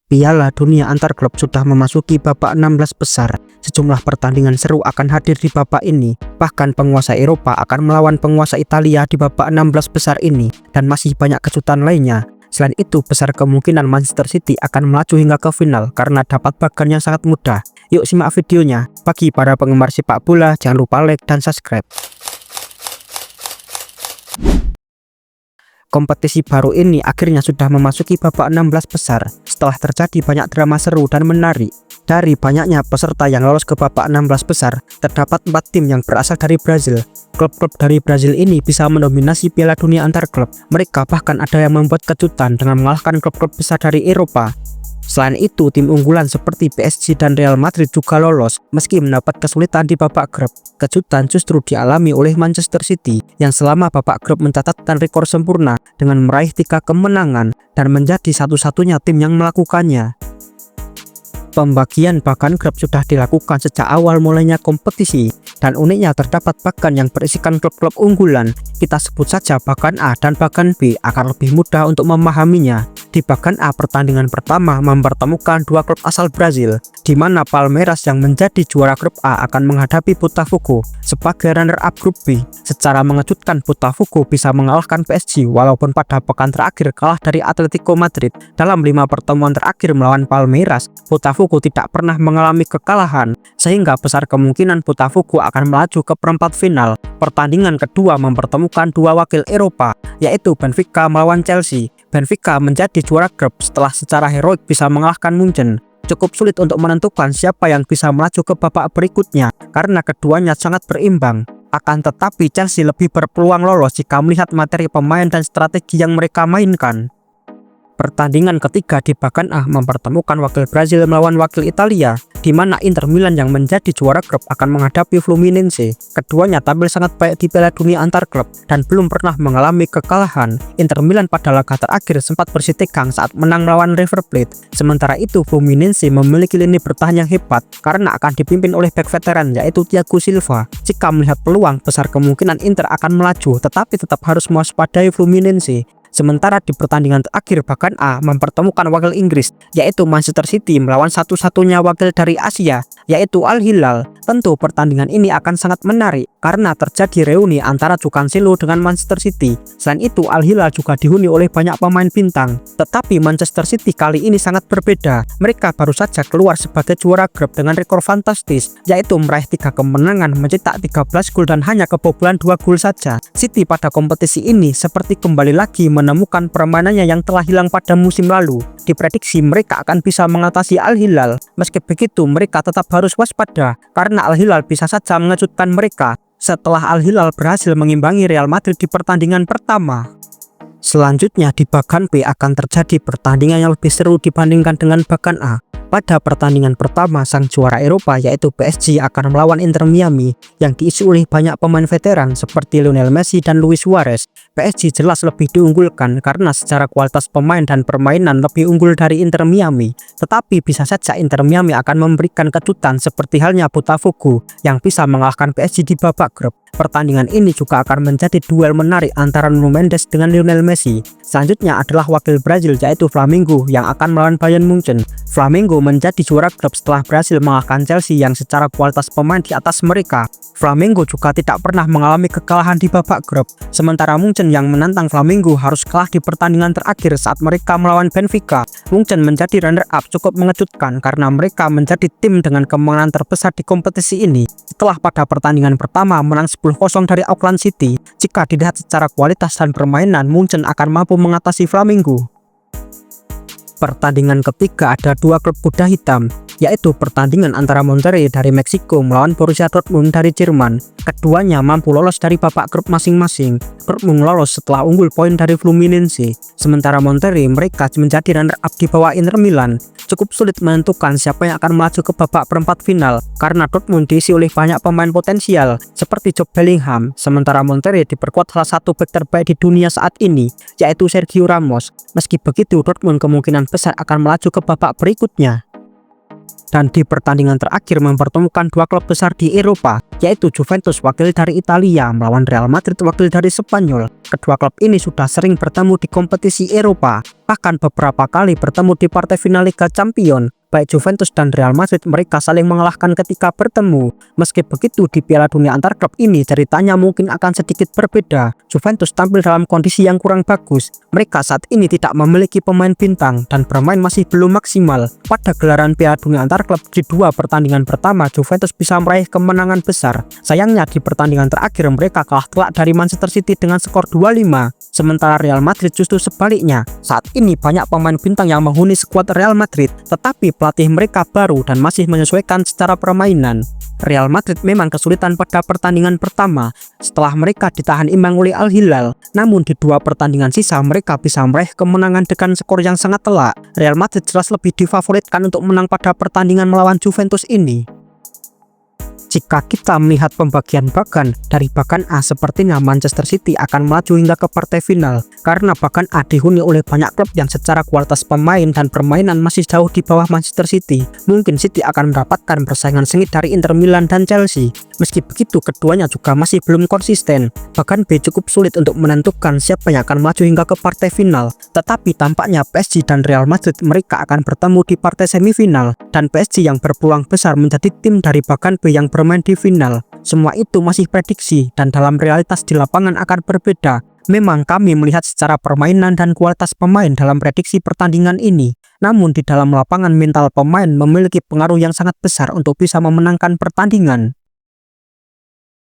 Piala Dunia antar klub sudah memasuki babak 16 besar. Sejumlah pertandingan seru akan hadir di babak ini. Bahkan penguasa Eropa akan melawan penguasa Italia di babak 16 besar ini, dan masih banyak kejutan lainnya. Selain itu, besar kemungkinan Manchester City akan melaju hingga ke final karena dapat bagan yang sangat mudah. Yuk simak videonya. Bagi para penggemar sepak bola, jangan lupa like dan subscribe. Kompetisi baru ini akhirnya sudah memasuki babak 16 besar setelah terjadi banyak drama seru dan menarik. Dari banyaknya peserta yang lolos ke babak 16 besar, terdapat 4 tim yang berasal dari Brazil. Klub-klub dari Brazil ini bisa mendominasi Piala Dunia antar klub. Mereka bahkan ada yang membuat kejutan dengan mengalahkan klub-klub besar dari Eropa. Selain itu, tim unggulan seperti PSG dan Real Madrid juga lolos meski mendapat kesulitan di babak grup. Kejutan justru dialami oleh Manchester City yang selama babak grup mencatatkan rekor sempurna dengan meraih 3 kemenangan dan menjadi satu-satunya tim yang melakukannya. Pembagian bagan grup sudah dilakukan sejak awal mulainya kompetisi, dan uniknya terdapat bagan yang berisikan klub-klub unggulan. Kita sebut saja bagan A dan bagan B agar lebih mudah untuk memahaminya. Di bagan A, pertandingan pertama mempertemukan dua klub asal Brazil, di mana Palmeiras yang menjadi juara grup A akan menghadapi Botafogo sebagai runner-up grup B. Secara mengejutkan, Botafogo bisa mengalahkan PSG walaupun pada pekan terakhir kalah dari Atletico Madrid. Dalam 5 pertemuan terakhir melawan Palmeiras, Botafogo tidak pernah mengalami kekalahan, sehingga besar kemungkinan Botafogo akan melaju ke perempat final. Pertandingan kedua mempertemukan dua wakil Eropa, yaitu Benfica melawan Chelsea. Benfica menjadi juara grup setelah secara heroik bisa mengalahkan Munchen. Cukup sulit untuk menentukan siapa yang bisa melaju ke babak berikutnya karena keduanya sangat berimbang. Akan tetapi Chelsea lebih berpeluang lolos jika melihat materi pemain dan strategi yang mereka mainkan. Pertandingan ketiga di bagan A mempertemukan wakil Brazil melawan wakil Italia, di mana Inter Milan yang menjadi juara grup akan menghadapi Fluminense. Keduanya tampil sangat baik di Piala Dunia antar klub dan belum pernah mengalami kekalahan. Inter Milan pada laga terakhir sempat bersih tegang saat menang melawan River Plate. Sementara itu, Fluminense memiliki lini bertahan yang hebat karena akan dipimpin oleh bek veteran yaitu Thiago Silva. Jika melihat peluang, besar kemungkinan Inter akan melaju, tetapi tetap harus mewaspadai Fluminense. Sementara di pertandingan terakhir bagan A mempertemukan wakil Inggris, yaitu Manchester City melawan satu-satunya wakil dari Asia, yaitu Al Hilal. Tentu pertandingan ini akan sangat menarik karena terjadi reuni antara Cancelo dengan Manchester City. Selain itu, Al Hilal juga dihuni oleh banyak pemain bintang. Tetapi Manchester City kali ini sangat berbeda. Mereka baru saja keluar sebagai juara grup dengan rekor fantastis, yaitu meraih 3 kemenangan, mencetak 13 gol dan hanya kebobolan 2 gol saja. City pada kompetisi ini seperti kembali lagi menemukan permainannya yang telah hilang pada musim lalu. Diprediksi mereka akan bisa mengatasi Al Hilal. Meski begitu, mereka tetap harus waspada karena Al Hilal bisa saja mengejutkan mereka setelah Al Hilal berhasil mengimbangi Real Madrid di pertandingan pertama. Selanjutnya di bagan B akan terjadi pertandingan yang lebih seru dibandingkan dengan bagan A. Pada pertandingan pertama, sang juara Eropa yaitu PSG akan melawan Inter Miami yang diisi oleh banyak pemain veteran seperti Lionel Messi dan Luis Suarez. PSG jelas lebih diunggulkan karena secara kualitas pemain dan permainan lebih unggul dari Inter Miami. Tetapi bisa saja Inter Miami akan memberikan kejutan seperti halnya Botafogo yang bisa mengalahkan PSG di babak grup. Pertandingan ini juga akan menjadi duel menarik antara Nuno Mendes dengan Lionel Messi. Selanjutnya adalah wakil Brazil yaitu Flamengo yang akan melawan Bayern Munchen. Flamengo menjadi juara grup setelah berhasil mengalahkan Chelsea yang secara kualitas pemain di atas mereka. Flamengo juga tidak pernah mengalami kekalahan di babak grup. Sementara Munchen yang menantang Flamengo harus kalah di pertandingan terakhir saat mereka melawan Benfica. Munchen menjadi runner-up cukup mengejutkan karena mereka menjadi tim dengan kemenangan terbesar di kompetisi ini. Setelah pada pertandingan pertama menang 10-0 dari Auckland City, jika dilihat secara kualitas dan permainan, Munchen akan mampu mengatasi Flamengo. Pertandingan ketiga ada dua klub kuda hitam, yaitu pertandingan antara Monterrey dari Meksiko melawan Borussia Dortmund dari Jerman. Keduanya mampu lolos dari babak grup masing-masing. Dortmund lolos setelah unggul poin dari Fluminense, sementara Monterrey mereka menjadi runner-up di bawah Inter Milan. Cukup sulit menentukan siapa yang akan melaju ke babak perempat final karena Dortmund diisi oleh banyak pemain potensial seperti Jude Bellingham, sementara Monterrey diperkuat salah satu bek terbaik di dunia saat ini, yaitu Sergio Ramos. Meski begitu, Dortmund kemungkinan besar akan melaju ke babak berikutnya. Dan di pertandingan terakhir mempertemukan dua klub besar di Eropa, yaitu Juventus wakil dari Italia melawan Real Madrid wakil dari Spanyol. Kedua klub ini sudah sering bertemu di kompetisi Eropa, bahkan beberapa kali bertemu di partai final Liga Champions. Baik Juventus dan Real Madrid mereka saling mengalahkan ketika bertemu. Meski begitu, di Piala Dunia antar klub ini ceritanya mungkin akan sedikit berbeda. Juventus tampil dalam kondisi yang kurang bagus. Mereka saat ini tidak memiliki pemain bintang dan bermain masih belum maksimal. Pada gelaran Piala Dunia antar klub di dua pertandingan pertama, Juventus bisa meraih kemenangan besar. Sayangnya di pertandingan terakhir mereka kalah telak dari Manchester City dengan skor 2-5. Sementara Real Madrid justru sebaliknya. Saat ini banyak pemain bintang yang menghuni skuad Real Madrid, tetapi pelatih mereka baru dan masih menyesuaikan secara permainan. Real Madrid memang kesulitan pada pertandingan pertama setelah mereka ditahan imbang oleh Al Hilal. Namun di dua pertandingan sisa mereka bisa meraih kemenangan dengan skor yang sangat telak. Real Madrid jelas lebih difavoritkan untuk menang pada pertandingan melawan Juventus ini. Jika kita melihat pembagian bagan, dari bagan A sepertinya Manchester City akan melaju hingga ke partai final, karena bagan A dihuni oleh banyak klub yang secara kualitas pemain dan permainan masih jauh di bawah Manchester City. Mungkin City akan mendapatkan persaingan sengit dari Inter Milan dan Chelsea. Meski begitu, keduanya juga masih belum konsisten. Bagan B cukup sulit untuk menentukan siapa yang akan melaju hingga ke partai final. Tetapi tampaknya PSG dan Real Madrid mereka akan bertemu di partai semifinal, dan PSG yang berpeluang besar menjadi tim dari bagan B yang bermain di final. Semua itu masih prediksi dan dalam realitas di lapangan akan berbeda. Memang kami melihat secara permainan dan kualitas pemain dalam prediksi pertandingan ini. Namun di dalam lapangan mental pemain memiliki pengaruh yang sangat besar untuk bisa memenangkan pertandingan.